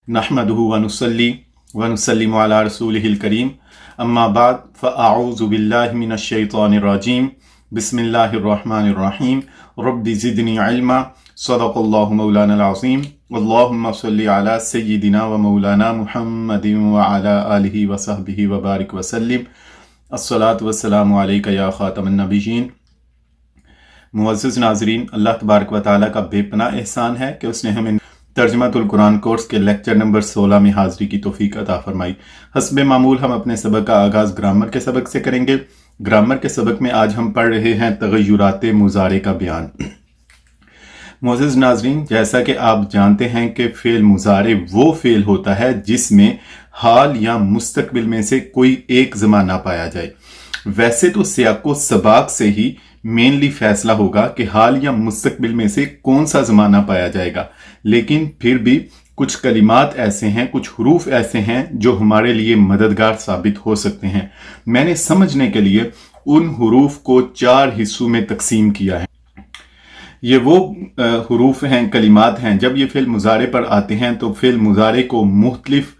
नहमदुहु व नुसल्ली व नुसल्लिमु अला रसूलिहिल करीम अम्मा बाद फ़अऊज़ु बिल्लाहि मिनश शैतानिर रजीम बिस्मिल्लाहिर रहमानिर रहीम रब्बि ज़िदनी इल्मा सदक़ल्लाहु मौलाना अज़ीम अल्लाहुम्मा सल्लि अला सय्यिदिना व मौलाना मुहम्मदिन व अला आलिहि व सहबिहि व बारिक व सल्लिम अस्सलातु वस्सलामु अलैका या ख़ातमन नबिय्यीन। मुअज़्ज़िज़ नाज़रीन, अल्लाह तबारक व तआला का बेपनाह एहसान है कि उसने हमें तर्जुमातुल कुरान कोर्स के लेक्चर नंबर 16 में हाज़िरी की तौफीक अता फरमाई। हस्बे मामूल हम अपने सबक का आगाज़ ग्रामर के सबक से करेंगे। ग्रामर के सबक में आज हम पढ़ रहे हैं तग़य्युरात मुज़ारे का बयान। मुअज़्ज़िज़ नाज़रीन, जैसा कि आप जानते हैं कि फ़ेल मुज़ारे वो फ़ेल होता है जिसमें हाल या मुस्तक़बिल में से कोई एक ज़माना पाया जाए। वैसे तो सियाक़ो सबाक़ से ही मेनली फैसला होगा कि हाल या मुस्तक़बिल में से कौन सा ज़माना पाया जाएगा, लेकिन फिर भी कुछ कलिमात ऐसे हैं, कुछ हुरूफ ऐसे हैं जो हमारे लिए मददगार साबित हो सकते हैं। मैंने समझने के लिए उन हुरूफ को 4 हिस्सों में तकसीम किया है। ये वो हुरूफ हैं, कलिमात हैं, जब ये फ़िल मुज़ारे पर आते हैं तो फ़िल मुज़ारे को मुख्तलिफ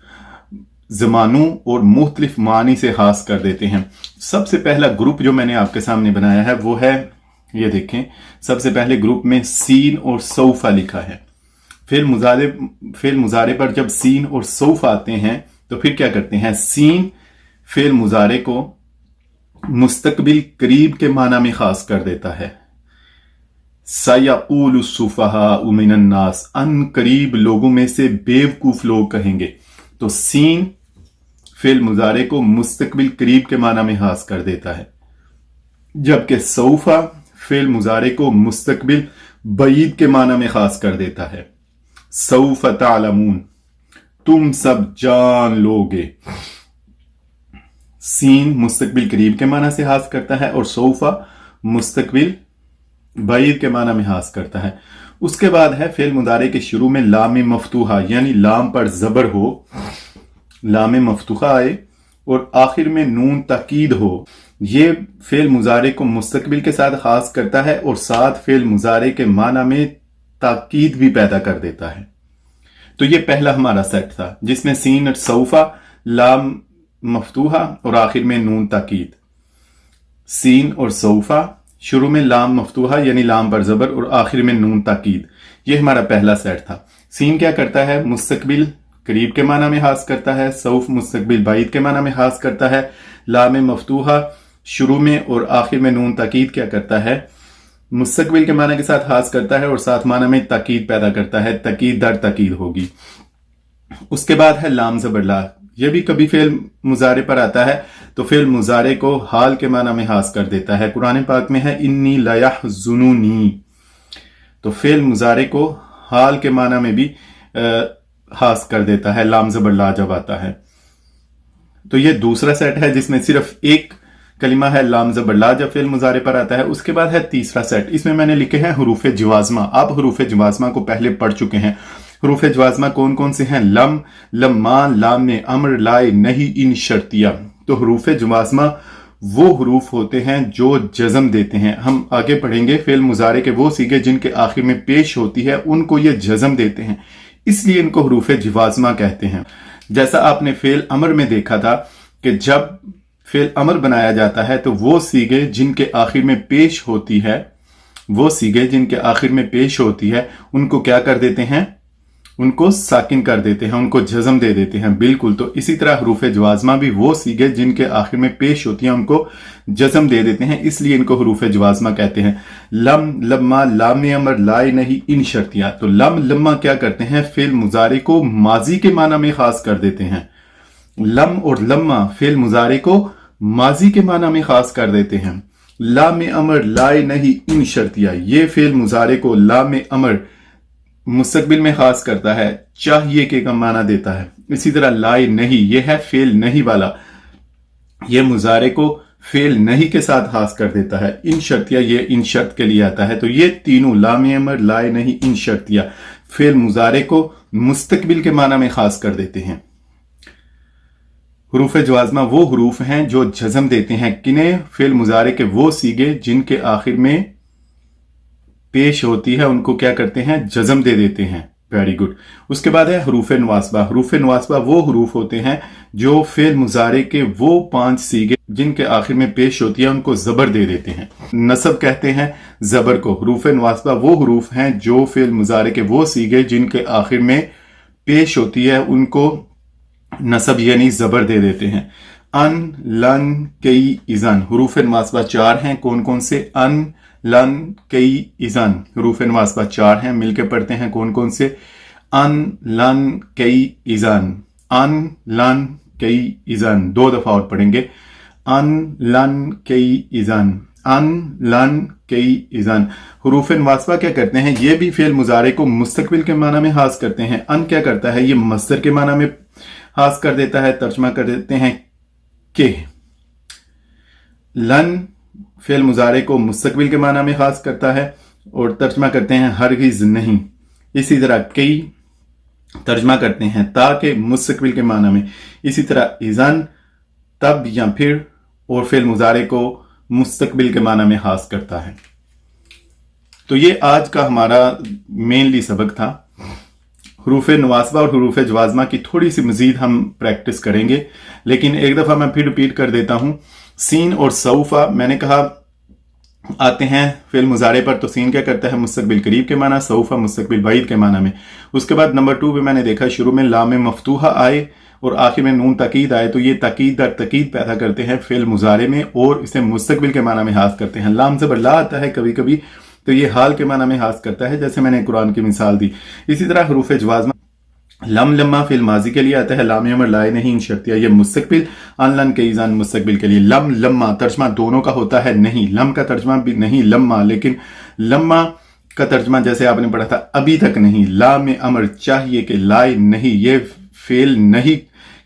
ज़मानों और मुख्तलिफ मानी से खास कर देते हैं। सबसे पहला ग्रुप जो मैंने आपके सामने बनाया है वो है, ये देखें, सबसे पहले ग्रुप में सीन और सौफा लिखा है। फ़िल मुज़ारे पर जब सीन और सौफ आते हैं तो फिर क्या करते हैं, सीन फ़िल मुज़ारे को मुस्तक़बिल करीब के माना में खास कर देता है। सयक़ूलु सुफ़हाउ मिनन नास, अन करीब लोगों में से बेवकूफ लोग कहेंगे। तो सीन फ़िल मुज़ारे को मुस्तक़बिल करीब के माना में खास कर देता है, जबकि सौफा फ़िल मुज़ारे को मुस्तक़बिल बईद के माना में खास कर देता है। सौफ तालमून, तुम सब जान लोगे। सीन मुस्तक़बिल करीब के माना से खास करता है और सौफा मुस्तक़बिल बईद के माना में खास करता है। उसके बाद है फ़िल मुज़ारे के शुरू में लाम मफ्तूहा, यानी लाम पर ज़बर हो, लाम मफ्तूहा आए और आखिर में नून ताकीद हो। ये फ़िल मुज़ारे को मुस्तक़बिल के साथ खास करता है और साथ फ़िल मुज़ारे के माना में ताकीद भी पैदा कर देता है। तो ये पहला हमारा सेट था जिसमें सीन और सौफा, लाम मफ्तूहा और आखिर में नून ताकीद। सीन और सौफा, शुरू में लाम मफ्तूहा यानी लाम पर ज़बर और आखिर में नून ताकीद, ये हमारा पहला सेट था। सीन क्या करता है, मुस्तक़बिल करीब के माना में खास करता है। सौफ मुस्तक़बिल बाइद के माना में खास करता है। लाम मफ्तूहा शुरू में और आखिर में नून ताकीद क्या करता है, मुस्तक़बिल के माना के साथ खास करता है और साथ माना में ताकीद पैदा करता है, ताकीद दर ताकीद होगी। उसके बाद है लाम ज़बर ला, यह भी कभी फ़िल मुज़ारे पर आता है तो फ़िल मुज़ारे को हाल के माना में खास कर देता है। कुरान पाक में है इन्नी ला यहज़ुनुनी, तो फ़िल मुज़ारे को हाल के माना में भी खास कर देता है लाम ज़बर ला जब आता है। तो ये दूसरा सेट है जिसमें सिर्फ एक कलिमा है लाम ज़बर ला जब फ़िल मुज़ारे पर आता है। उसके बाद है तीसरा सेट, इसमें मैंने लिखे हैं हुरूफ़ जवाज़मा। आप हुरूफ़ जवाज़मा को पहले पढ़ चुके हैं। हुरूफ़ जवाज़मा कौन कौन से हैं, लम, लम्मा, लाम अम्र, लाए, नहीं, इन शर्तिया। तो हुरूफ़ जवाज़मा वो हुरूफ होते हैं जो जज़म देते हैं। हम आगे पढ़ेंगे फ़िल मुज़ारे के वो सीगे जिनके आखिर में पेश होती है उनको ये जज़म देते हैं, इसलिए इनको हुरूफ़ जवाज़मा कहते हैं। जैसा आपने फ़िल अमर में देखा था कि जब फ़िल अमर बनाया जाता है तो वो सीगे जिनके आखिर में पेश होती है, वो सीगे जिनके आखिर में पेश होती है उनको क्या कर देते हैं, उनको साकिन कर देते हैं, उनको जज़म दे देते हैं। बिल्कुल, तो इसी तरह हुरूफ़ जवाज़मा भी वो सीगे जिनके आखिर में पेश होती हैं उनको जज़म दे देते हैं, इसलिए इनको हुरूफ़ जवाज़मा कहते हैं। लम, लम्मा, लाम अमर, लाए, नहीं, इन शर्तियाँ। तो लम, लम्मा क्या करते हैं, फ़िल मुज़ारे को माजी के माना में खास कर देते हैं। लम और लम्मा फ़िल मुज़ारे को माजी के माना में खास कर देते हैं। लाम अमर, लाए, नहीं, इन शर्तियाँ, ये फ़िल मुज़ारे को लाम अमर मुस्तक़बिल में खास करता है, चाहिए के का माना देता है। इसी तरह लाए नहीं, ये है फ़ेल नहीं वाला, ये मुज़ारे को फ़ेल नहीं के साथ खास कर देता है। इन शर्तिया, ये इन शर्त के लिए आता है। तो ये तीनों लाम अमर, लाए नहीं, इन शर्तिया फ़ेल मुज़ारे को मुस्तक़बिल के माना में खास कर देते हैं। हुरूफ़ जवाज़मा वो हुरूफ हैं जो जज़म देते हैं किन्हें, फ़िल मुज़ारे के वो सीगे जिनके आखिर में पेश होती है उनको क्या करते हैं, जज़म दे देते हैं। Very good. उसके बाद है हरूफ नवासबा। हरूफ नवासबा वो हरूफ होते हैं जो फेल मुजारे के वो 5 सीगे जिनके आखिर में पेश होती है उनको जबर दे देते हैं। नसब कहते हैं जबर को। हरूफ नवासबा वो हरूफ हैं जो फेल मुजारे के वो सीगे जिनके आखिर में पेश होती है उनको नसब यानी जबर दे देते हैं। अन, लन, कई, इज़न। हरूफ नवासबा 4 हैं। कौन कौन से? अन, लन, कई, इज़न। हरूफ नवासबा 4 हैं, मिलकर पढ़ते हैं कौन कौन से? अन, लन, कई, इज़न। अन, लन, कई, इज़न। 2 दफा और पढ़ेंगे। अन, लन, कई, इज़न। अन, लन, कई, इज़न। हरूफ नवासबा क्या करते हैं? ये भी फेल मुजारे को मुस्तकबिल के माना में हास करते हैं। अन क्या करता है? ये मस्दर के माना में हास कर देता है, तर्जमा कर देते हैं के। लन फेल मुजारे को मुस्तकबिल के माना में खास करता है और तर्जमा करते हैं हरगिज नहीं। इसी तरह कई तर्जमा करते हैं ताकि मुस्तकबिल के माना में। इसी तरह इज़न तब या फिर और फेल मुजारे को मुस्तकबिल के माना में खास करता है। तो ये आज का हमारा मेनली सबक था। हरूफ नवासबा और हरूफ जवाज़मा की थोड़ी सी मजीद हम प्रैक्टिस करेंगे, लेकिन एक दफ़ा मैं फिर रिपीट कर देता हूँ। सीन और सऊफा मैंने कहा आते हैं फेल मुजारे पर, तो सीन क्या करता है? मुस्तकबिल करीब के माना, सऊफा मुस्तकबिल बाइद के माना में। उसके बाद नंबर 2 पे मैंने देखा शुरू में लाम मफ्तूहा आए और आखिर में नून ताकीद आए, तो ये ताकीद दर ताकीद पैदा करते हैं फेल मुजारे में और इसे मुस्तकबिल के माना में हास करते हैं। लाम ज़बर ला आता है कभी कभी, तो ये हाल के माना में हास करता है, जैसे मैंने कुरान की मिसाल दी। इसी तरह हरूफ जवाज़मा लम लम्मा फिल माजी के लिए आता है, लाम अमर लाए नहीं इन शर्तिया ये मुस्तकबिल। अन लन के ईजान मुस्तकबिल के लिए। लम लम्मा तर्जमा दोनों का होता है नहीं, लम का तर्जमा भी नहीं लम्मा, लेकिन लम्मा का तर्जमा जैसे आपने पढ़ा था अभी तक नहीं। लाम अमर चाहिए कि लाए नहीं, ये फेल नहीं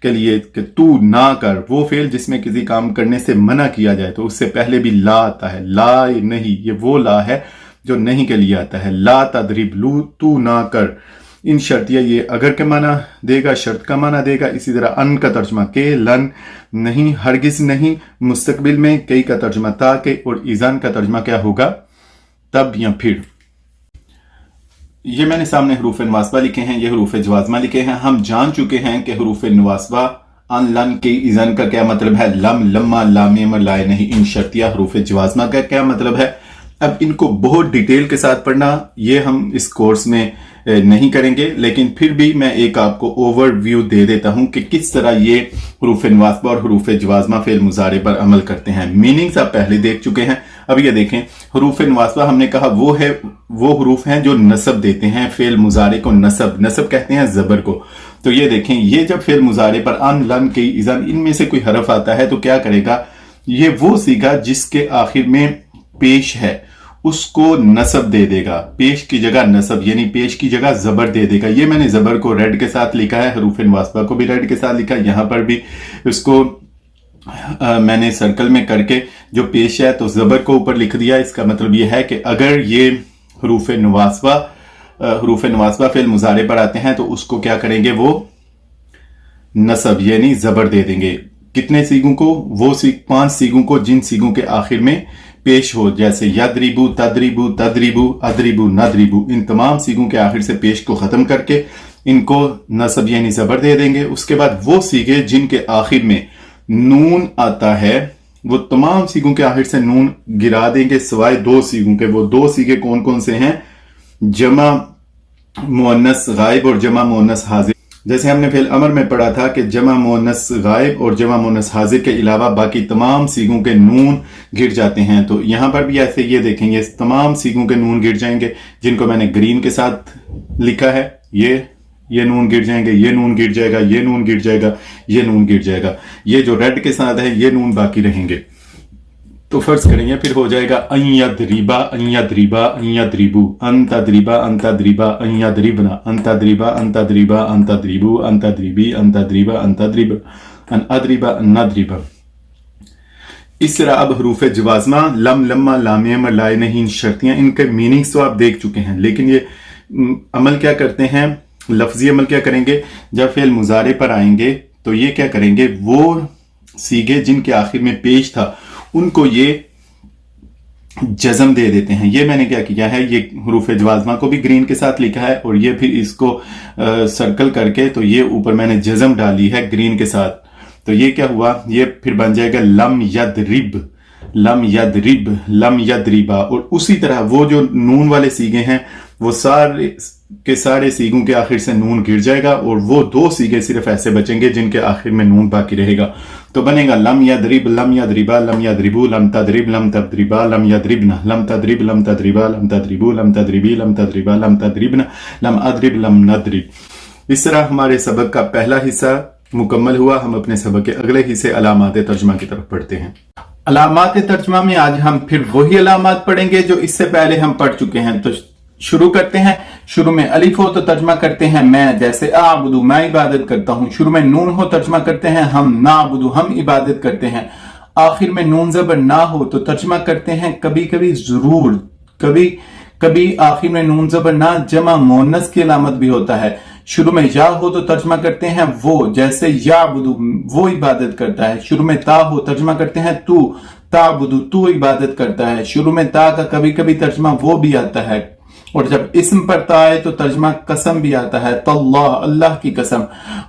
के लिए कि तू ना कर, वो फेल जिसमें किसी काम करने से मना किया जाए तो उससे पहले भी ला आता है। लाए नहीं ये वो ला है जो नहीं के लिए आता है। ला तदरिब लू तू ना कर। इन शर्तिया ये अगर के माना देगा, शर्त का माना देगा। इसी तरह अन का तर्जमा के, लन नहीं, हरगिज नहीं मुस्तकबिल में, कई का तर्जमा ता के और इज़ान का तर्जमा क्या होगा? तब या फिर। ये मैंने सामने हरूफ नवासबा लिखे हैं, ये हरूफ जवाज़मा लिखे हैं। हम जान चुके हैं कि हरूफ नवासबा अन, लन, के, इज़ान का क्या मतलब है, लम, लम्मा, लाम, अमर, लाए नहीं, इन शर्तिया। हरूफ जवाज़मा का क्या मतलब है? अब इनको बहुत डिटेल के साथ पढ़ना ये हम इस कोर्स में नहीं करेंगे, लेकिन फिर भी मैं एक आपको ओवरव्यू दे देता हूं कि किस तरह ये हरूफ नवासबा और हरूफ जवाज़मा फेल मुजारे पर अमल करते हैं। मीनिंग्स आप पहले देख चुके हैं। अब ये देखें, हरूफ नवासबा हमने कहा वो हरूफ हैं जो नसब देते हैं फेल मुजारे को। नसब कहते हैं जबर को। तो ये देखें, ये जब फेल मुजारे पर अन, लन, के, इज़न इनमें से कोई हरफ आता है तो क्या करेगा? ये वो सीगा जिसके आखिर में पेश है उसको नसब दे देगा। पेश की जगह नसब यानी पेश की जगह जबर दे देगा। ये मैंने जबर को रेड के साथ लिखा है, हरूफ नवासबा को भी रेड के साथ लिखा है। यहां पर भी इसको मैंने सर्कल में करके जो पेश है तो जबर को ऊपर लिख दिया। इसका मतलब यह है कि अगर ये हरूफ नवासबा फेल मुजारे पर आते हैं तो उसको क्या करेंगे? वो नसब यानी जबर दे देंगे। कितने सीगों को? वो 5 सीगों को जिन सीगों के आखिर में पेश हो, जैसे यद्रिबू, तद्रिबू, तद्रिबू, अद्रिबू, नद्रिबू। इन तमाम सीगों के आखिर से पेश को खत्म करके इनको नसब यानी जबर दे देंगे। उसके बाद वो सीगे जिनके आखिर में नून आता है वो तमाम सीगों के आखिर से नून गिरा देंगे सिवाय 2 सीगों के। वो 2 सीगे कौन कौन से हैं? जमा मुअन्नस गायब और जमा मुअन्नस हाजिर। जैसे हमने फेल अमर में पढ़ा था कि जमा मुअन्नस गायब और जमा मुअन्नस हाजिर के अलावा बाकी तमाम सीगों के नून गिर जाते हैं। तो यहां पर भी ऐसे ये देखेंगे तमाम सीगों के नून गिर जाएंगे, जिनको मैंने ग्रीन के साथ लिखा है। ये नून गिर जाएंगे, ये नून गिर जाएगा, ये नून गिर जाएगा, ये नून गिर जाएगा। ये जो रेड के साथ है ये नून बाकी रहेंगे। तो फर्ज करेंगे फिर हो जाएगा अयद्रिबा, अयद्रिबा, अयद्रिबू, अंतद्रिबा, अंतद्रिबा, अयद्रिबना, अंतद्रिबा, अंतद्रिबा, अंतद्रिबू, अंतद्रिबी, अंतद्रिबा, अंतद्रिब, अनअद्रिबा, अनअद्रिबा। इस तरह अब हरूफ जवाज़मा लम, लम्मा, लाम, अमर, लाए नहीं, इन शर्तियां, इनके मीनिंग्स तो आप देख चुके हैं, लेकिन ये अमल क्या करते हैं? लफ्जी अमल क्या करेंगे? जब फेल मुजारे पर आएंगे तो ये क्या करेंगे? वो सीगे जिनके आखिर में पेश था उनको ये جزم دے دیتے ہیں. یہ میں نے کیا کیا ہے, یہ حروف جوازمہ کو بھی گرین کے ساتھ لکھا ہے اور یہ پھر اس کو سرکل کر کے تو یہ اوپر میں نے جزم ڈالی ہے گرین کے ساتھ. تو یہ کیا ہوا, یہ پھر بن جائے گا لم یضرب, لم یضرب, لم یضربا. اور اسی طرح وہ جو نون والے سیگے ہیں وہ سارے کے سارے سیگوں کے آخر سے نون گر جائے گا اور وہ 2 سیگے صرف ایسے بچیں گے جن کے آخر میں نون باقی رہے گا. تو بنے گا لم یضرب, لم یضربا, لم یضربو, لم تضرب, لم تضربا, لم یضربنا, لم تضرب, لم تضربا, لم تضربو, لم تضربی, لم تضربا, لم تضربنا, لم اضرب, لم نضرب. اس طرح ہمارے سبق کا پہلا حصہ مکمل ہوا. ہم اپنے سبق کے اگلے حصے علامات ترجمہ کی طرف پڑھتے ہیں. علامات ترجمہ میں آج ہم پھر وہی علامات پڑھیں گے جو اس سے پہلے ہم پڑھ چکے ہیں. تو شروع کرتے ہیں. شروع میں الف ہو تو ترجمہ کرتے ہیں میں, جیسے اعبدو, میں عبادت کرتا ہوں. شروع میں نون ہو ترجمہ کرتے ہیں ہم, نعبدو, ہم عبادت کرتے ہیں. آخر میں نون زبر نہ ہو تو ترجمہ کرتے ہیں کبھی کبھی ضرور, کبھی آخر میں نون زبر نہ جمع مؤنث کی علامت بھی ہوتا ہے. شروع میں یا ہو تو ترجمہ کرتے ہیں وہ, جیسے یعبدو, وہ عبادت کرتا ہے. شروع میں تا ہو ترجمہ کرتے ہیں تو, تعبدو, تو عبادت کرتا ہے. شروع میں تا کا کبھی کبھی ترجمہ وہ بھی آتا ہے. اور جب اسم پر تا آئے تو ترجمہ قسم بھی آتا ہے, تاللہ, اللہ کی قسم.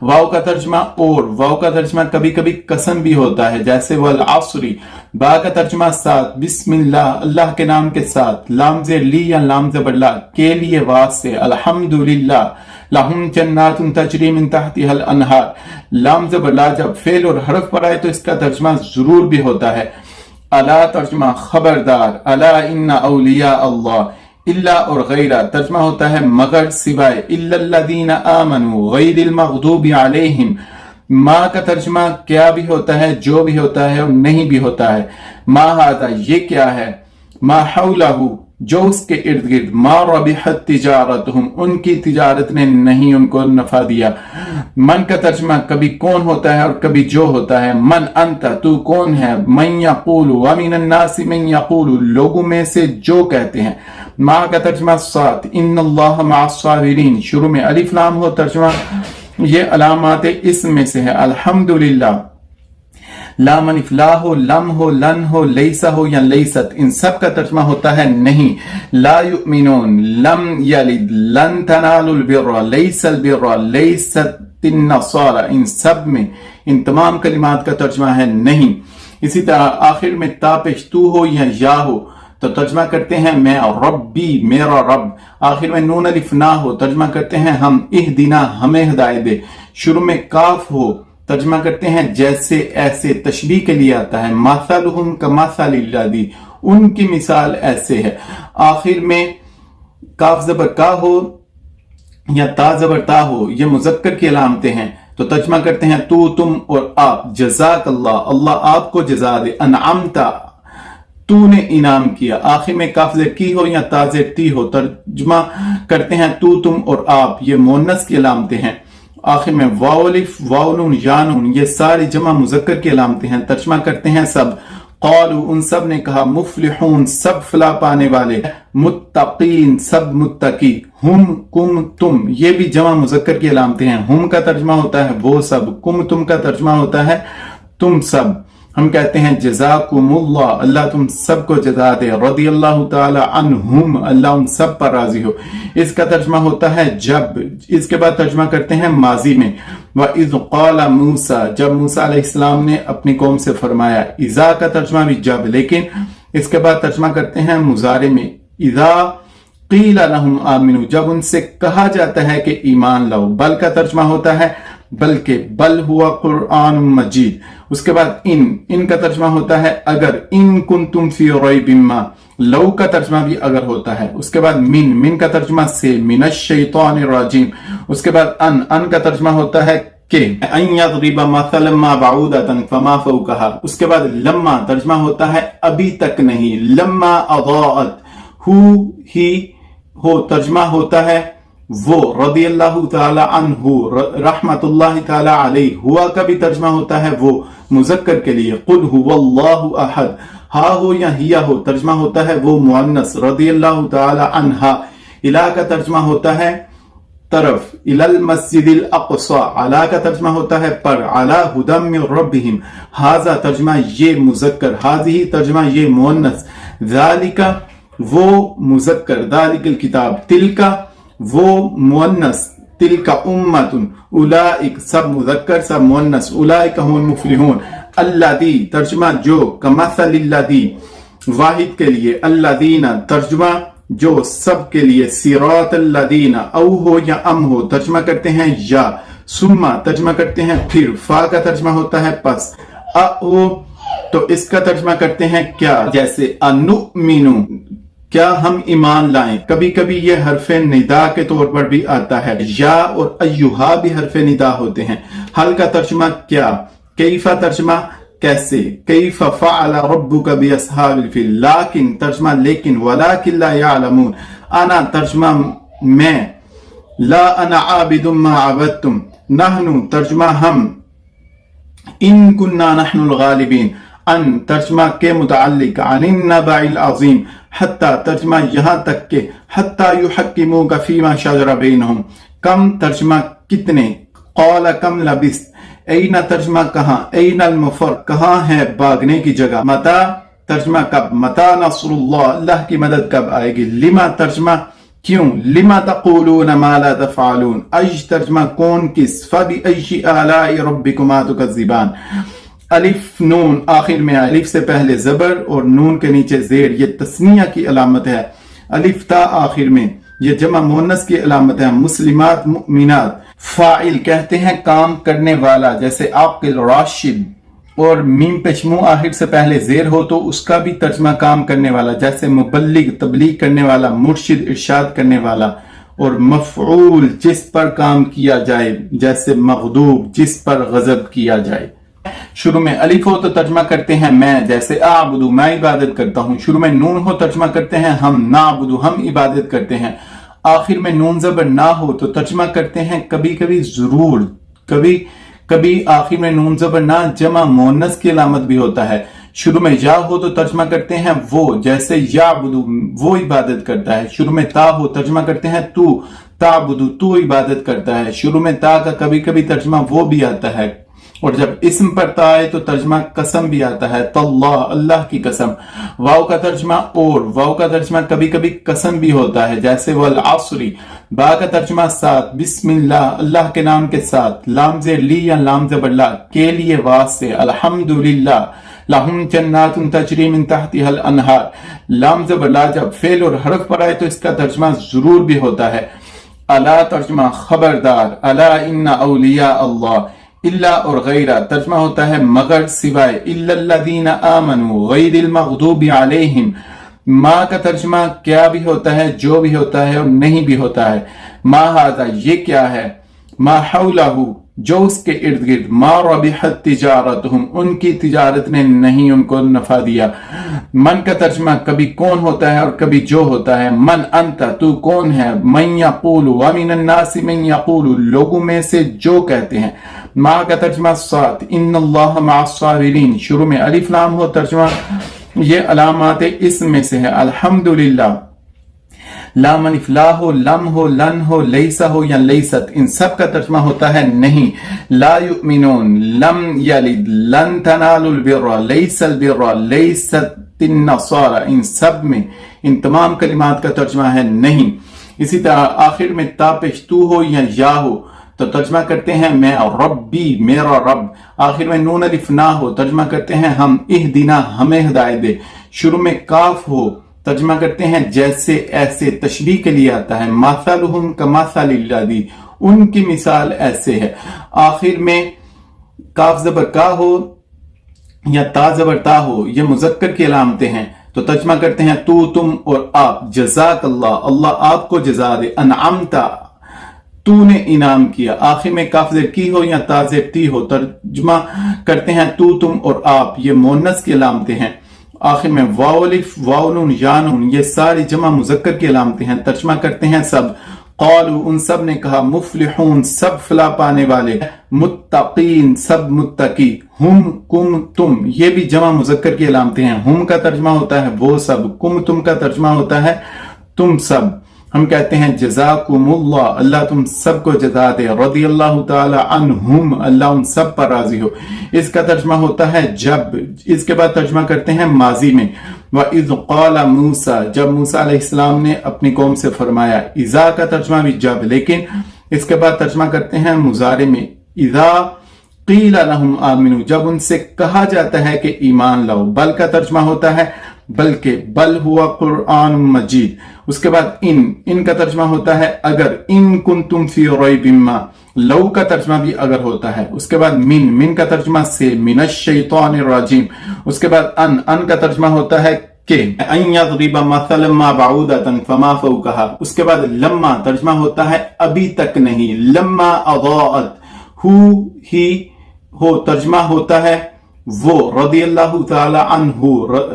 واو کا ترجمہ اور, واو کا ترجمہ کبھی کبھی قسم بھی ہوتا ہے, جیسے والعصری. با کا ترجمہ ساتھ, بسم اللہ, اللہ کے نام کے ساتھ. لام زیر لی یا لام زبر لا, کے لیے واسطے. الحمدللہ, لہم جنات تجری من تحتها الانہار. لام زبر لا جب فعل اور حرف پر آئے تو اس کا ترجمہ ضرور بھی ہوتا ہے. الا ترجمہ خبردار, الا ان اولیاء اللہ. الا اور غیرہ ترجمہ ہوتا ہے مگر, سوائے. الا الذین آمنوا غیر المغضوب علیہم. ما کا ترجمہ کیا بھی ہوتا ہے, جو بھی ہوتا ہے اور نہیں بھی ہوتا ہے. ما ھذا, یہ کیا ہے. ما حولہ, جو اس کے ارد گرد. ما ربحت تجارتہم, ان کی تجارت نے نہیں ان کو نفع دیا. من کا ترجمہ کبھی کون ہوتا ہے اور کبھی جو ہوتا ہے. من انت, تو کون ہے. من یقول, ومن الناس من یقول, لوگوں میں سے جو کہتے ہیں. ما کا ترجمہ ساتھ, ان اللہ مع الصابرین. شروع میں الف لام ہو ترجمہ یہ علامات اسم میں سے ہے. الحمدللہ, لام الف لا ہو, لم ہو, لن ہو, لیسا ہو یا لیست, ان سب کا ترجمہ ہوتا ہے نہیں. لا یؤمنون, لم یلد, لن تنالوا البر, لیس البر, لیست النصارى, ان سب میں, ان تمام کلمات کا ترجمہ ہے نہیں. اسی طرح آخر میں تا پیش تو ہو یا ہو تو ترجمہ کرتے ہیں میں ربی, میرا رب. آخر میں نون الف نہ ہو ترجمہ کرتے ہیں ہم, اہدنا, ہمیں ہدایت دے. شروع میں کاف ہو ترجمہ کرتے ہیں جیسے, ایسے, تشبیہ کے لیے آتا ہے. مثلہم کمثل الذی, ان کی مثال ایسے ہے. آخر میں کاف زبر کا ہو یا تا زبر تا ہو, یہ مذکر کی علامتیں ہیں تو ترجمہ کرتے ہیں تو, تم اور آپ. جزاک اللہ, اللہ آپ کو جزا دے. انعمتا, تو نے انعام کیا. آخر میں کاف زیر کی ہو یا تا زیر تی ہو ترجمہ کرتے ہیں تو, تم اور آپ, یہ مؤنث کی علامتیں ہیں. آخر میں واو الف, واو نون, یا نون, یہ ساری جمع مذکر کی علامتیں ہیں. ترجمہ کرتے ہیں سب. قالوا, ان سب نے کہا. مفلحون, سب فلاح پانے والے. متقین, سب متقی. ہم, کم, تم, یہ بھی جمع مذکر کی علامتیں ہیں. ہم کا ترجمہ ہوتا ہے وہ سب, کم تم کا ترجمہ ہوتا ہے تم سب. ہم کہتے ہیں جزاکم اللہ, اللہ تم سب کو جزا دے. رضی اللہ تعالی عنہم, اللہ ان سب پر راضی ہو. اس کا ترجمہ ہوتا ہے جب. اس کے بعد ترجمہ کرتے ہیں ماضی میں. وَإِذْ قَالَ مُوسَى, جب موسیٰ علیہ السلام نے اپنی قوم سے فرمایا. اذا کا ترجمہ بھی جب, لیکن اس کے بعد ترجمہ کرتے ہیں مضارع میں. اذا قیل لہم آمنوا, جب ان سے کہا جاتا ہے کہ ایمان لاؤ. بل کا ترجمہ ہوتا ہے بلکہ, بل ہوا قرآن مجید. اس کے بعد ان کا ترجمہ ہوتا ہے اگر. ان کنتم فی ریب ما, لو کا ترجمہ بھی اگر ہوتا ہے. اس کے بعد من کا ترجمہ سے, من الشیطان الرجیم. اس کے بعد ان کا ترجمہ ہوتا ہے کہ ان یضرب مثلا ما بعودۃ فما فوقها. اس کے بعد لما ترجمہ ہوتا ہے ابھی تک نہیں. لما اضاءت, ہی ہو ترجمہ ہوتا ہے وہ. رضی اللہ تعالی عنہ, رحمت اللہ تعالی علیہ. ہوا کا بھی ترجمہ ہوتا ہے وہ, مذکر کے لیے. قل هو اللہ احد, ہا ہو یا ہیا ہو ترجمہ ہوتا ہے وہ مؤنث. رضی اللہ تعالی عنہا. الا کا ترجمہ ہوتا ہے طرف. الی المسجد الاقصی, علا کا ترجمہ ہوتا ہے پر. علی ھدی من ربہم. ھذا ترجمہ یہ مذکر, ھذہ ترجمہ یہ مؤنث. ذالika वो मुजक्कर, दालिकल किताब, तिलका वो मुअन्नस, तिलका उम्मतुन, उलाइक सब मुजक्कर सब मुअन्नस, उलाइक हुमुल मुफलिहून, अल्लदी तर्जुमा जो, कमसलिल्लदी वाहिद के लिए, अल्लदीना तर्जुमा जो सब के लिए, सिरातल्लदीना औ हो या अम हो तर्जुमा करते हैं या, सुम्मा तर्जुमा करते हैं फिर, फा का तर्जुमा होता है पस, अ ओ तो इसका तर्जुमा करते हैं क्या, जैसे अनुमिनु क्या हम ईमान लाएं, कभी कभी ये हरफ निदा के तौर पर भी आता है, या और अय्युहा भी हरफ निदा होते हैं। हल का तर्जुमा क्या, कैफा तर्जुमा कैसे, कैफा फअला रब्बुका बिअस्हाबिल फील, लाकिन तर्जुमा लेकिन, वलाकिन ला यअलमून, अना तर्जुमा मैं, ला अना आबिदुम मा अबदतुम, नहनु तर्जुमा हम, इन कुन्ना नहनुल गालिबीन, अन तर्जुमा के मुतअल्लिक, अनिन नबाइल अज़ीम, हत्ता तर्जुमा यहाँ तक के, हत्ता युहक्किमूका फीमा शजरा बैनहुम, कम तर्जुमा कितने, क़ाल कम लबिस्त, ऐना तर्जुमा कहाँ, ऐनल मफर कहाँ है भागने की जगह, मता तर्जुमा कब, मता नस्रुल्लाह अल्लाह की मदद कब आएगी, लिमा तर्जुमा क्यों, लिमा तक़ूलून मा ला तफ़अलून, अज तर्जुमा कौन किस, फबि अय्यि आलाइ रब्बिकुमा तुकज़्ज़िबान, अलिफ नून आखिर में, अलिफ से पहले जबर और नून के नीचे जेर, ये तस्निया की अलामत है, अलिफ ता आखिर में ये जमा मुन्नस की अलामत है, मुस्लिमात मुमिनात, फाइल कहते हैं काम करने वाला, जैसे आकिल राशिद, और मीम पेशमू आखिर से पहले जेर हो तो उसका भी तर्जमा काम करने वाला, जैसे मुबल्लिग तबलीग करने वाला, मुर्शिद इरशाद करने वाला, और मफऊल जिस पर काम किया जाए, जैसे मगदूब जिस पर गजब किया जाए। शुरू में अलिफ हो तो तर्जमा करते हैं मैं, जैसे आबुदु मैं इबादत करता हूँ, शुरू में नून हो तर्जमा करते हैं हम, नाबुदु हम इबादत करते हैं, आखिर में नून जबर ना हो तो तर्जमा करते हैं कभी कभी जरूर, कभी कभी आखिर में नून जबर ना जमा मोनस की अलामत भी होता है, शुरू में या हो तो तर्जमा करते हैं वो, जैसे याबुदु वो इबादत करता है, शुरू में ता हो तर्जमा करते हैं तू, ताबुदु तू इबादत करता है, शुरू में ता का कभी कभी तर्जमा वो भी आता है, और जब इस्म पर ता आए तो तर्जमा कसम भी आता है, तल्लाह अल्लाह की कसम, वाव का तर्जमा और, वाव का तर्जमा कभी कभी कसम भी होता है, जैसे वल असरी, बा का तर्जमा साथ, बिस्मिल्लाह अल्लाह के नाम के साथ, लाम ज़ेर ली या लाम ज़बर ला के लिए वास्ते, अल्हम्दुलिल्लाह लहुम जन्नातुन तजरी मिन तहतिहल अनहार, लाम ज़बर ला जब फेल और हरफ पर आए तो इसका तर्जमा जरूर भी होता है, अला तर्जमा खबरदार, अला इन्ना औलिया अल्लाह, इल्ला और गैरा तर्जमा होता है मगर सिवाय, इल्लल्लज़ीना आमनू गैरिल मग़दूबि अलैहिम, मा का तर्जमा क्या भी होता है, जो भी होता है और नहीं भी होता है, मा हाज़ा ये क्या है, मा हौलहू जो उसके इर्द गिर्द, मा रबिहत तिजारतहुम उनकी तिजारत ने नहीं उनको नफा दिया, मन का तर्जमा कभी कौन होता है और कभी जो होता है, मन अंता तू कौन है, मन यक़ूलु व मिनन नासि मन यक़ूलु लोगों में से जो कहते हैं, मा का तर्जमा साथ, इन्नल्लाह मअस साबिरीन, शुरू में अलिफ लाम हो तर्जमा ये अलामात इसम में से है, अल्हम्दुलिल्लाह, लाम अलिफ ला हो, लम हो, लन हो, लैसा हो या लैसत, इन सब का तर्जमा होता है नहीं, ला युमिनून, लम यलिद, लन तनालुल बिर्रा, लैसल बिर्रा, लैसतिन नसारा, इन सब में इन तमाम कलिमात का तर्जमा है नहीं। इसी तरह आखिर में ता पेश तू हो या हो तो तर्जमा करते हैं मैं, रब्बी मेरा रब, आखिर में नून अलिफ ना हो तर्जमा करते हैं हम, इहदिना हमें हिदायत दे, शुरू में काफ हो तर्जमा करते हैं जैसे ऐसे, तशबीह के लिए आता है, मासलुहुम कमासलिल्लज़ी उनकी मिसाल ऐसे है, आखिर में काफ जबर का हो या ता जबर ता हो ये मुजक्कर की अलामतें हैं तो तर्जमा करते हैं तू तुम और आप, जज़ाकल्लाह अल्लाह आपको जज़ा दे, अनअमता तूने इनाम किया, आखिर में काफ ज़ेर की हो या ता ज़ेर ती हो तर्जमा करते हैं तू तुम और आप, ये मोनस की अलामतें हैं, आखिर में वाव अलिफ वाव नून या नून ये सारी जमा मुजक्कर की अलामतें हैं, तर्जमा करते हैं सब, क़ालू उन सब ने कहा, मुफ्लिहून सब फला पाने वाले, मुत्तकीन सब मुत्तकी, हुम कुम तुम ये भी जमा मुजक्कर की अलामतें हैं, हुम का तर्जमा होता है वो सब, कुम तुम का तर्जमा होता है तुम सब, ہم کہتے ہیں جزاکم اللہ، اللہ تم سب کو جزا دے، رضی اللہ تعالی عنہم، اللہ ان سب پر راضی ہو۔ اس کا ترجمہ ہوتا ہے جب، اس کے بعد ترجمہ کرتے ہیں ماضی میں، وَإِذْ قَالَ مُوسَى، جب موسیٰ علیہ السلام نے اپنی قوم سے فرمایا۔ اذا کا ترجمہ بھی جب، لیکن اس کے بعد ترجمہ کرتے ہیں مضارع میں، اذا قیل لہم آمنوا، جب ان سے کہا جاتا ہے کہ ایمان لاؤ۔ بل کا ترجمہ ہوتا ہے بلکہ، بل ہوا قرآن مجید۔ اس کے بعد ان کا ترجمہ ہوتا ہے اگر، ان کنتم فی ریب ما، لو کا ترجمہ بھی اگر ہوتا ہے۔ اس کے بعد من کا ترجمہ سے، من الشیطان الرجیم۔ اس کے بعد ان کا ترجمہ ہوتا ہے کہ، ان یضرب مثلا ما بعودۃ فما فوقها۔ اس کے بعد لما ترجمہ ہوتا ہے ابھی تک نہیں، لما اضاءت، ہی ہو ترجمہ ہوتا ہے وہ، رضی اللہ تعالی عنہ،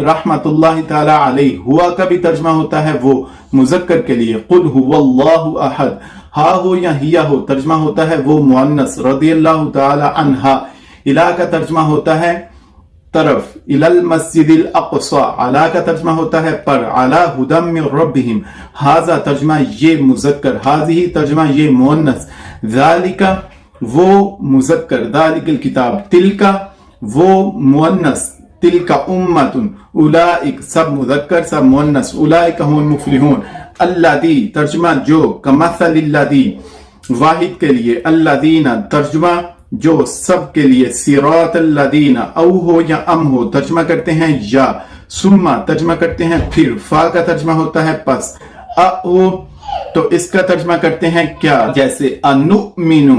رحمت اللہ تعالی علیہ، ہوا کا بھی ترجمہ ہوتا ہے وہ، مذکر کے لیے، قل هو اللہ احد، ہا ہو یا ہیا ہو ترجمہ ہوتا ہے وہ مؤنث، رضی اللہ تعالی عنہا۔ الہ کا ترجمہ ہوتا ہے طرف، الی المسجد الاقصی، علی کا ترجمہ ہوتا ہے پر، علی ھدی من ربہم، ھذا ترجمہ یہ مذکر، ھذہ ترجمہ یہ مؤنث، ذالک وہ مذکر، ذالک الکتاب، تلک وہ مؤنث، تلک امۃ، اولئک سب مذکر سب مؤنث، اولئک هم المفلحون، الذی ترجمہ جو، کمثل الذی واحد کے لیے، الذین ترجمہ جو سب کے لیے، صراط الذین، او ہو یا ام ہو ترجمہ کرتے ہیں یا، ثم ترجمہ کرتے ہیں پھر، فا کا ترجمہ ہوتا ہے پس، او تو اس کا ترجمہ کرتے ہیں کیا، جیسے انؤمن،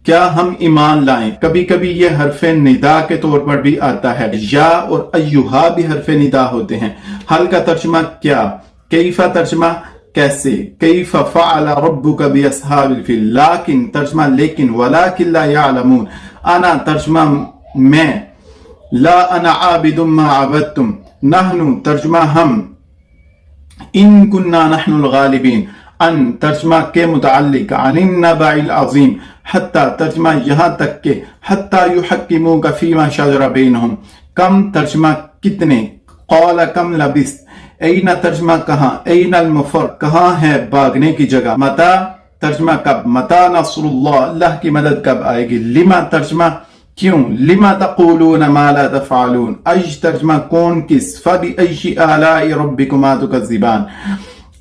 کیا ہم ایمان لائیں۔ کبھی کبھی یہ حرف ندا کے طور پر بھی آتا ہے، یا اور ایہا بھی حرف ندا ہوتے ہیں۔ حل کا ترجمہ کیا، کیف ترجمہ کیسے، کیف فعل ربک باصحاب الفیل، لیکن ترجمہ لیکن، ولکن لا یعلمون، انا ترجمہ میں، لا انا عابد ما عبدتم، نحن ترجمہ ہم، ان کننا نحن الغالبین، ان ترجمہ کے متعلق، عن النبع العظیم، حتی ترجمہ یہاں تک کہ، حتی یحکموک فیما شجر بینہم، کم ترجمہ کتنے، قال کم لبثت، این ترجمہ کہاں، این المفر کہاں ہے بھاگنے کی جگہ، متی ترجمہ کب، متی نصر اللہ اللہ کی مدد کب آئے گی، لما ترجمہ کیوں، لما تقولون ما لا تفعلون، اج ترجمہ کون کس، فبأی آلاء ربکما تکذبان،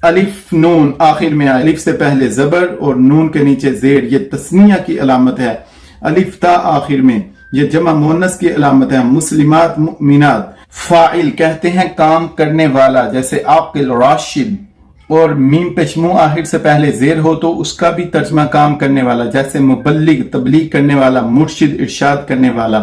الف نون آخر میں، الف سے پہلے زبر اور نون کے نیچے زیر، یہ تثنیہ کی علامت ہے، الف تا آخر میں، یہ جمع مؤنث کی علامت ہے، مسلمات مؤمنات، فاعل کہتے ہیں کام کرنے والا، جیسے عاقل، راشد، اور میم پشمو آخر سے پہلے زیر ہو تو اس کا بھی ترجمہ کام کرنے والا، جیسے مبلغ تبلیغ کرنے والا، مرشد ارشاد کرنے والا،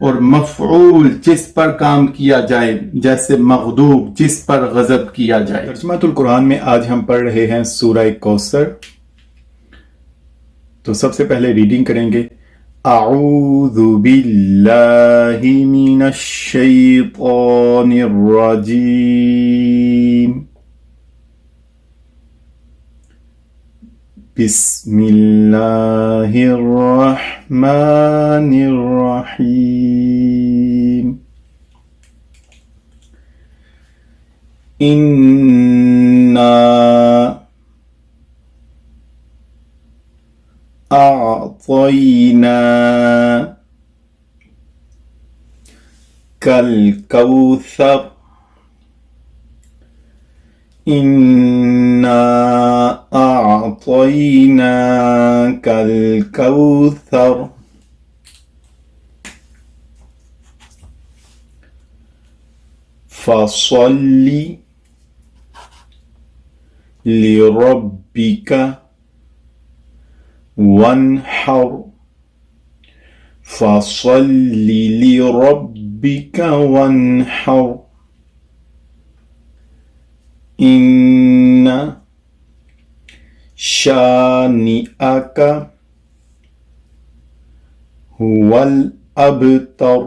اور مفعول جس پر کام کیا جائے، جیسے مغضوب جس پر غضب کیا جائے۔ ترجمۃ القرآن میں آج ہم پڑھ رہے ہیں سورہ کوثر۔ تو سب سے پہلے ریڈنگ کریں گے، اعوذ باللہ من الشیطان الرجیم، بسم اللہ الرحمن الرحیم، انا اعطیناک الکوثر، انا اعطیناک الکوثر، فصل لربک وانحر، فصل لربک وانحر، ان شانئک هو الابتر،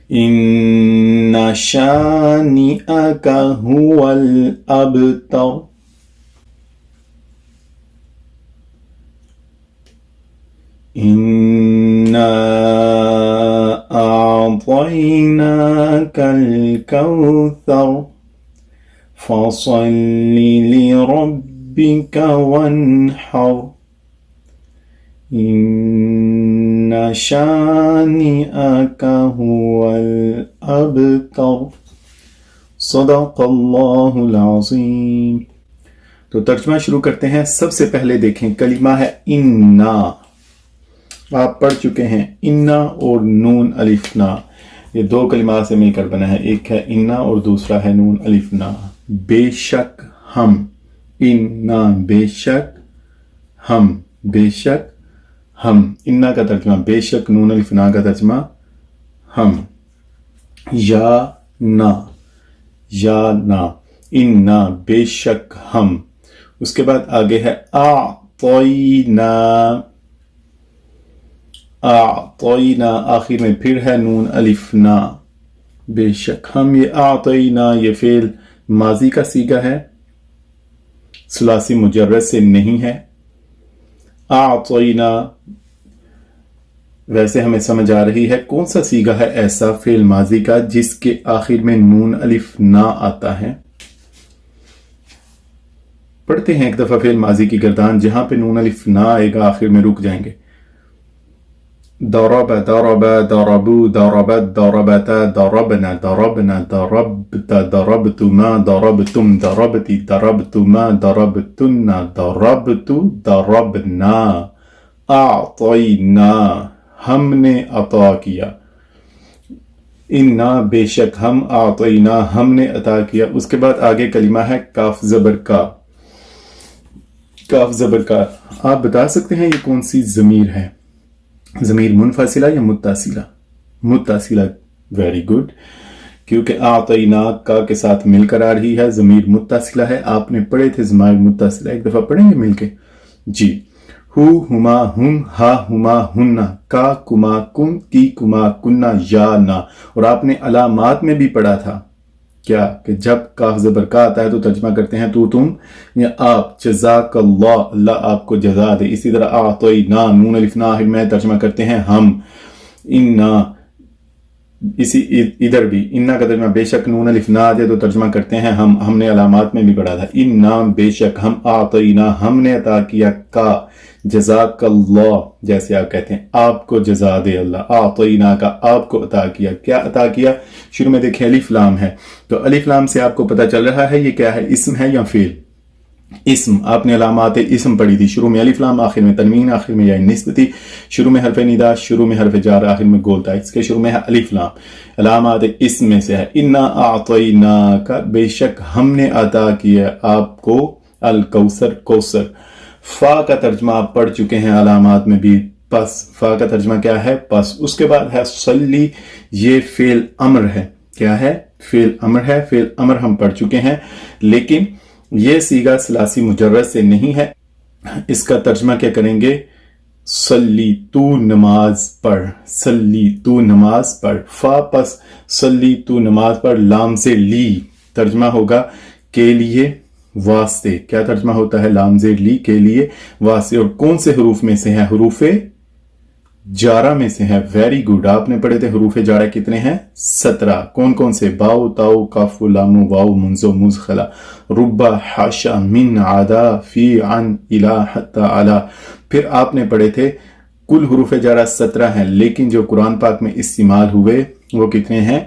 ان شانئک هو الابتر، انا اعطیناک الکوثر، فصل لربك وانحر إن شانئك هو الأبتر صدق اللہ العظیم۔ تو ترجمہ شروع کرتے ہیں۔ سب سے پہلے دیکھیں کلمہ ہے انا، آپ پڑھ چکے ہیں انا اور نون الف نا، یہ دو کلمات سے مل کر بنا ہے، ایک ہے انا اور دوسرا ہے نون الف نا۔ بے شک ہم، انا بے شک ہم، بے شک ہم، انا کا ترجمہ بے شک، نون الف نا کا ترجمہ ہم۔ یا نا، یا نا، انا بے شک ہم۔ اس کے بعد آگے ہے اعطینا، اعطینا، آخر میں پھر ہے نون الف نا، بے شک ہم۔ یہ اعطینا یہ فعل ماضی کا صیغہ ہے، ثلاثی مجرد سے نہیں ہے۔ اعطینا ویسے ہمیں سمجھ آ رہی ہے کون سا صیغہ ہے ایسا فعل ماضی کا جس کے آخر میں نون الف نا آتا ہے۔ پڑھتے ہیں ایک دفعہ فعل ماضی کی گردان، جہاں پہ نون الف نا آئے گا آخر میں رک جائیں گے۔ ضرب ضرب ضربوا ضربت ضربتا ضربنا ضربنا ضربت ضربتما ضربتم ضربتی ضربتما ضربتن ضربت ضربنا۔ اعطینا ہم نے عطا کیا، انا بے شک ہم، اعطینا ہم نے عطا کیا۔ اس کے بعد آگے کلمہ ہے کاف زبر کا، کاف زبر کا۔ آپ بتا سکتے ہیں یہ کون سی ضمیر ہے؟ ضمیر منفصلہ یا متصلہ؟ متصلہ، ویری گڈ، کیونکہ اعطینا کا کے ساتھ مل کر آ رہی ہے، ضمیر متصلہ ہے۔ آپ نے پڑھے تھے ضمائر متصلہ، ایک دفعہ پڑھیں گے مل کے؟ جی، ہو ہما ہم، ہا ہما ہننا، کا کما کم، کی کما کننا، یا نا۔ اور آپ نے علامات میں بھی پڑھا تھا کیا کہ جب کاف زبر کا آتا ہے تو ترجمہ کرتے ہیں تو تم یا آپ، جزاک اللہ، اللہ آپ کو جزا دے۔ اسی طرح اعطینا نون الف نا آخر میں ترجمہ کرتے ہیں ہم، انا، اسی ادھر بھی انا کا ترجمہ بے شک نون الف نا آجے تو ترجمہ کرتے ہیں ہم نے علامات میں بھی پڑھا تھا، انا بے شک ہم، اعطینا ہم نے عطا کیا، کا جزاک اللہ جیسے آپ کہتے ہیں آپ کو جزا دے اللہ، اعطینا کا آپ کو عطا کیا۔ کیا عطا کیا؟ شروع میں دیکھیں الف لام ہے، تو الف لام سے آپ کو پتہ چل رہا ہے یہ کیا ہے، اسم ہے یا فعل؟ اسم۔ آپ نے علامات اسم پڑھی تھی، شروع میں الف لام، آخر میں تنوین، آخر میں یا نسبتی، شروع میں حرف ندا، شروع میں حرف جار، آخر میں گولتا۔ اس کے شروع میں ہے الف لام، علامات اسم میں سے ہے۔ انا اعطینا کا بے شک ہم نے عطا کیا آپ کو الکوثر، کوثر۔ فا کا ترجمہ آپ پڑھ چکے ہیں علامات میں بھی، پس، فا کا ترجمہ کیا ہے؟ پس۔ اس کے بعد ہے صلی، یہ فعل امر ہے، کیا ہے؟ فعل امر ہے، فعل امر ہم پڑھ چکے ہیں، لیکن یہ صیغہ ثلاثی مجرد سے نہیں ہے۔ اس کا ترجمہ کیا کریں گے؟ صلی، تو نماز پڑھ، صلی تو نماز پڑھ۔ فا پس صلی تو نماز پڑھ، لام سے لی، ترجمہ ہوگا کے لیے، واسطے۔ کیا ترجمہ ہوتا ہے؟ لام زیر لی، کے لیے، واسطے۔ اور کون سے حروف میں سے ہے؟ حروف جارہ میں سے ہے، ویری گڈ۔ آپ نے پڑھے تھے حروف جارہ کتنے ہیں؟ 17۔ کون کون سے؟ باؤ، تاؤ، کاف، لام، واو، منزو، مزخلا، ربا، حاشا، من، عدا، فی، عن، الہ، حتی، علا۔ پھر آپ نے پڑھے تھے کل حروف جارہ 17 ہیں، لیکن جو قرآن پاک میں استعمال ہوئے وہ کتنے ہیں؟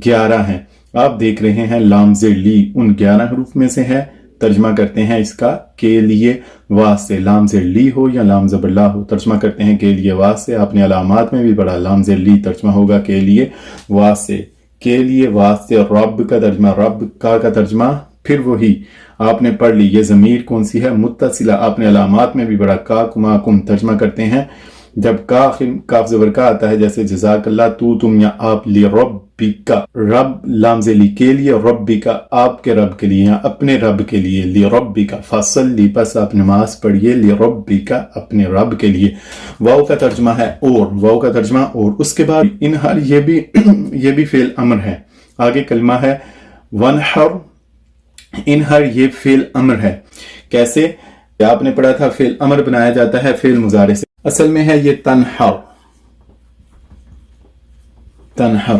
11 ہیں۔ آپ دیکھ رہے ہیں لام زیر لی ان 11 حروف میں سے ہے، ترجمہ کرتے ہیں اس کا کے لیے، واسطے۔ لام زیر لی ہو یا لام زبر لا ہو، ترجمہ کرتے ہیں کے لیے، واسطے۔ آپ نے علامات میں بھی پڑھا لام زیر لی ترجمہ ہوگا کے لیے، واسطے، کے لیے، واسطے۔ رب کا ترجمہ، رب کا ترجمہ پھر وہی آپ نے پڑھ لی، یہ ضمیر کون سی ہے؟ متصلہ۔ آپ نے علامات میں بھی پڑھا کا کما کم، ترجمہ کرتے ہیں جب کاف زبر کا آتا ہے جیسے جزاک اللہ، تو تم یا آپ، لی ربک، رب لام ذیلی کے لیے، ربک آپ کے رب کے لیے یا اپنے رب کے لیے، لی ربک فصلی پس آپ نماز پڑھیے، لی ربک اپنے رب کے لیے۔ واو کا ترجمہ ہے اور، واو کا ترجمہ اور۔ اس کے بعد انہر، یہ بھی فعل امر ہے۔ آگے کلمہ ہے ونحر، انہر یہ فعل امر ہے۔ کیسے؟ آپ نے پڑھا تھا فعل امر بنایا جاتا ہے فعل مضارع سے، اصل میں ہے یہ تنحر، تنحر۔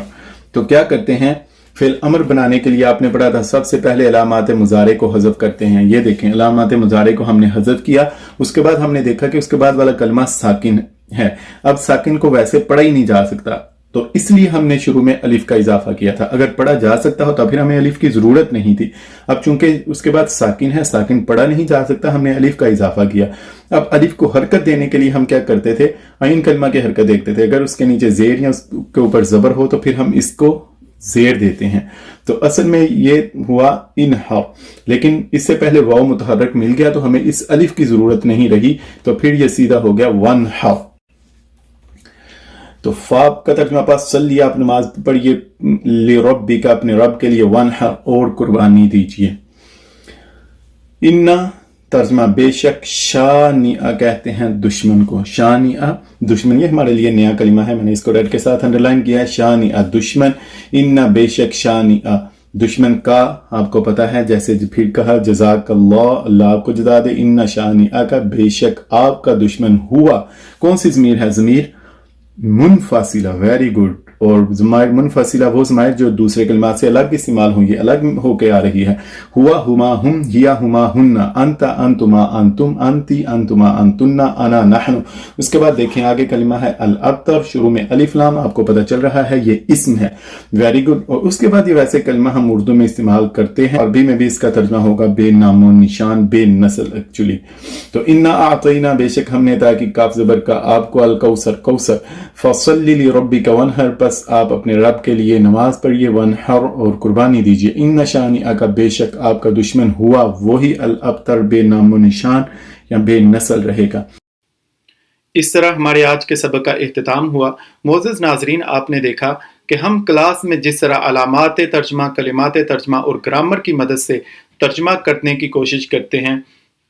تو کیا کرتے ہیں؟ فعل امر بنانے کے لیے آپ نے پڑھا تھا سب سے پہلے علامات مضارع کو حذف کرتے ہیں. یہ دیکھیں علامات مضارع کو ہم نے حذف کیا، اس کے بعد ہم نے دیکھا کہ اس کے بعد والا کلمہ ساکن ہے. اب ساکن کو ویسے پڑھا ہی نہیں جا سکتا، تو اس لیے ہم نے شروع میں الف کا اضافہ کیا تھا. اگر پڑھا جا سکتا ہو تو پھر ہمیں الف کی ضرورت نہیں تھی. اب چونکہ اس کے بعد ساکن ہے، ساکن پڑھا نہیں جا سکتا، ہم نے الف کا اضافہ کیا. اب الف کو حرکت دینے کے لیے ہم کیا کرتے تھے؟ عین کلمہ کی حرکت دیکھتے تھے. اگر اس کے نیچے زیر یا اس کے اوپر زبر ہو تو پھر ہم اس کو زیر دیتے ہیں. تو اصل میں یہ ہوا انہا، لیکن اس سے پہلے واو متحرک مل گیا تو ہمیں اس الف کی ضرورت نہیں رہی، تو پھر یہ سیدھا ہو گیا ونہا. تو فاب کا ترجمہ پاس صلی، آپ نماز پڑھیے، لربک، اپنے رب کے لیے، ونہر، اور قربانی دیجیے. انا ترجمہ بے شک، شانئہ کہتے ہیں دشمن کو. شانئہ دشمن، یہ ہمارے لیے نیا کلمہ ہے، میں نے اس کو ریڈ کے ساتھ انڈرلائن کیا ہے. شانئہ دشمن، انا بے شک، شانئہ دشمن کا آپ کو پتا ہے، جیسے پھر کہا جزاک اللہ، اللہ آپ کو جزا دے. انا شانئہ کا بے شک آپ کا دشمن ہوا. کون سی ضمیر ہے؟ ضمیر منفصلہ. Very good. اور ضمائر منفصلہ وہ ضمائر جو دوسرے کلمات سے الگ استعمال ہوں، یہ الگ ہو کے آ رہی ہے. ہوا ہما ہم، ہیا ہما ہن، انت انتما انتم، انتی انتما انتن، انا نحن. اس کے بعد دیکھیں آگے کلمہ ہے الابتر، شروع میں الف لام، آپ کو پتہ چل رہا ہے یہ اسم ہے. Very good. اور اس کے بعد یہ ویسے کلمہ ہم اردو میں استعمال کرتے ہیں، عربی میں بھی اس کا ترجمہ ہوگا بے نام و نشان، بے نسل ایکچولی. تو انا اعطینا، بے شک ہم نے عطا کی، کاف زبر کا آپ کو، الکوثر کوثر. فصلی لربک ونحر، پس آپ اپنے رب کے لیے نماز پڑھیے، ونحر اور قربانی دیجیے. ان شانئک کا بے شک آپ کا دشمن ہوا وہی الابتر، بے نام و نشان یا بے نسل رہے گا. اس طرح ہمارے آج کے سبق کا اختتام ہوا. معزز ناظرین، آپ نے دیکھا کہ ہم کلاس میں جس طرح علامات ترجمہ، کلمات ترجمہ اور گرامر کی مدد سے ترجمہ کرنے کی کوشش کرتے ہیں،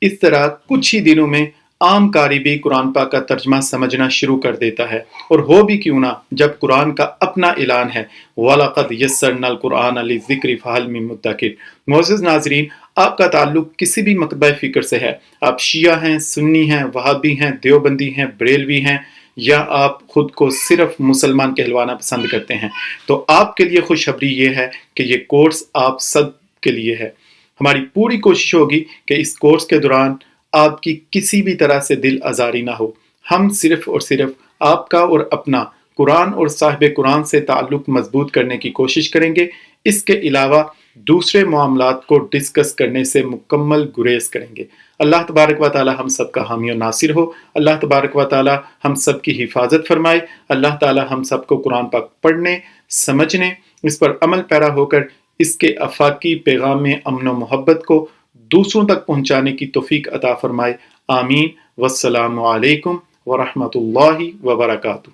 اس طرح کچھ ہی دنوں میں عام قاری بھی قرآن پاک کا ترجمہ سمجھنا شروع کر دیتا ہے. اور ہو بھی کیوں نہ، جب قرآن کا اپنا اعلان ہے وَلَقَدْ يَسَّرْنَا الْقُرْآنَ لِلذِّكْرِ فَهَلْ مِن مُدَّكِرٍ. معزز ناظرین، آپ کا تعلق کسی بھی مکتبہ فکر سے ہے، آپ شیعہ ہیں، سنی ہیں، وہابی ہیں، دیوبندی ہیں، بریلوی ہیں، یا آپ خود کو صرف مسلمان کہلوانا پسند کرتے ہیں، تو آپ کے لیے خوشخبری یہ ہے کہ یہ کورس آپ سب کے لیے ہے. ہماری پوری کوشش ہوگی کہ اس کورس کے دوران آپ کی کسی بھی طرح سے دل آزاری نہ ہو. ہم صرف اور صرف آپ کا اور اپنا قرآن اور صاحب قرآن سے تعلق مضبوط کرنے کی کوشش کریں گے. اس کے علاوہ دوسرے معاملات کو ڈسکس کرنے سے مکمل گریز کریں گے. اللہ تبارک و تعالی ہم سب کا حامی و ناصر ہو. اللہ تبارک و تعالی ہم سب کی حفاظت فرمائے. اللہ تعالی ہم سب کو قرآن پاک پڑھنے، سمجھنے، اس پر عمل پیرا ہو کر اس کے افاقی پیغام میں امن و محبت کو دوسروں تک پہنچانے کی توفیق عطا فرمائے. آمین. والسلام علیکم ورحمۃ اللہ وبرکاتہ.